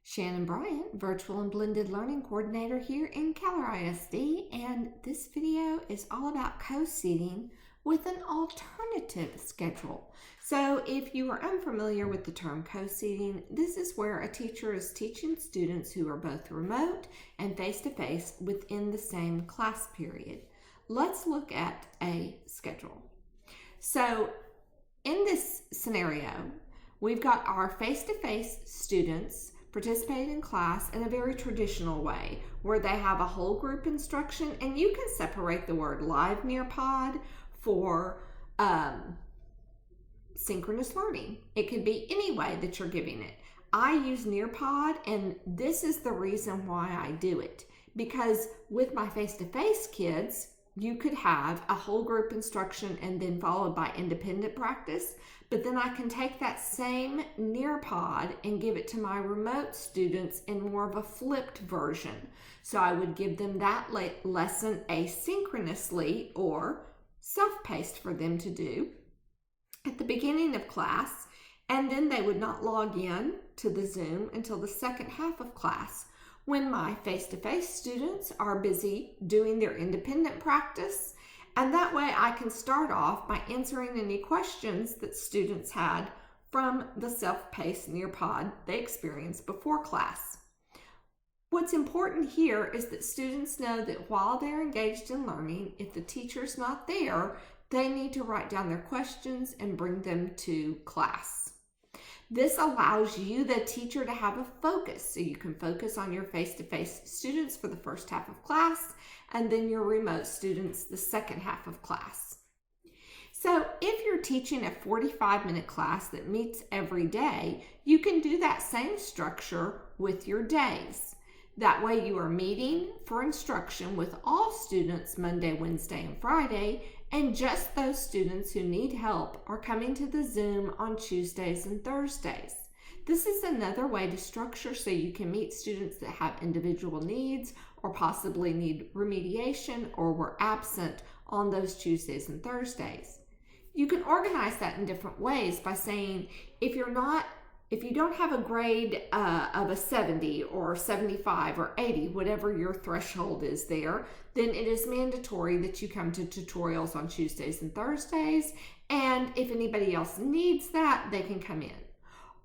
Shannon Bryant, Virtual and Blended Learning Coordinator here in Keller ISD, and this video is all about co-seating with an alternative schedule. So if you are unfamiliar with the term co-seating, this is where a teacher is teaching students who are both remote and face-to-face within the same class period. Let's look at a schedule. So in this scenario, we've got our face-to-face students participating in class in a very traditional way where they have a whole group instruction, and you can separate the word live Nearpod for synchronous learning. It could be any way that you're giving it. I use Nearpod, and this is the reason why I do it, because with my face-to-face kids, you could have a whole group instruction and then followed by independent practice, but then I can take that same Nearpod and give it to my remote students in more of a flipped version. So I would give them that lesson asynchronously or self-paced for them to do at the beginning of class, and then they would not log in to the Zoom until the second half of class, when my face-to-face students are busy doing their independent practice. And that way I can start off by answering any questions that students had from the self-paced Nearpod they experienced before class. What's important here is that students know that while they're engaged in learning, if the teacher's not there, they need to write down their questions and bring them to class. This allows you, the teacher, to have a focus, so you can focus on your face-to-face students for the first half of class, and then your remote students the second half of class. So if you're teaching a 45-minute class that meets every day, you can do that same structure with your days. That way you are meeting for instruction with all students Monday, Wednesday, and Friday, and just those students who need help are coming to the Zoom on Tuesdays and Thursdays. This is another way to structure so you can meet students that have individual needs or possibly need remediation or were absent on those Tuesdays and Thursdays. You can organize that in different ways by saying, if you don't have a grade of a 70 or 75 or 80, whatever your threshold is there, then it is mandatory that you come to tutorials on Tuesdays and Thursdays. And if anybody else needs that, they can come in.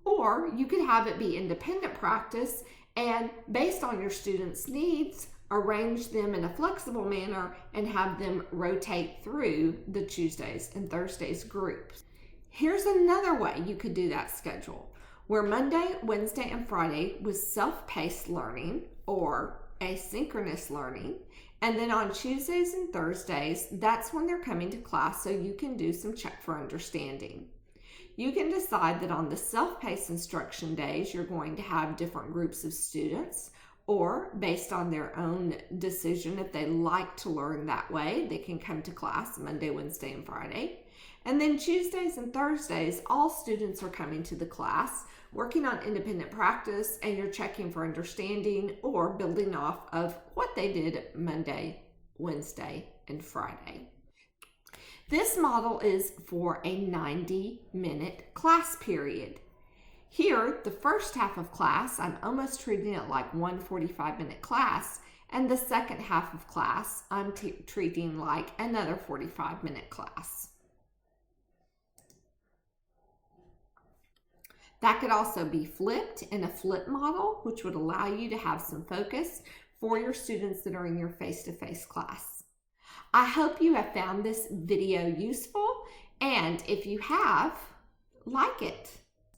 Or you could have it be independent practice, and based on your students' needs, arrange them in a flexible manner and have them rotate through the Tuesdays and Thursdays groups. Here's another way you could do that schedule, where Monday, Wednesday, and Friday was self-paced learning or asynchronous learning. And then on Tuesdays and Thursdays, that's when they're coming to class, so you can do some check for understanding. You can decide that on the self-paced instruction days, you're going to have different groups of students, or based on their own decision, if they like to learn that way, they can come to class Monday, Wednesday, and Friday. And then Tuesdays and Thursdays, all students are coming to the class, working on independent practice, and you're checking for understanding or building off of what they did Monday, Wednesday, and Friday. This model is for a 90-minute class period. Here, the first half of class, I'm almost treating it like one 45-minute class, and the second half of class, I'm treating like another 45-minute class. That could also be flipped in a flip model, which would allow you to have some focus for your students that are in your face-to-face class. I hope you have found this video useful, and if you have, like it.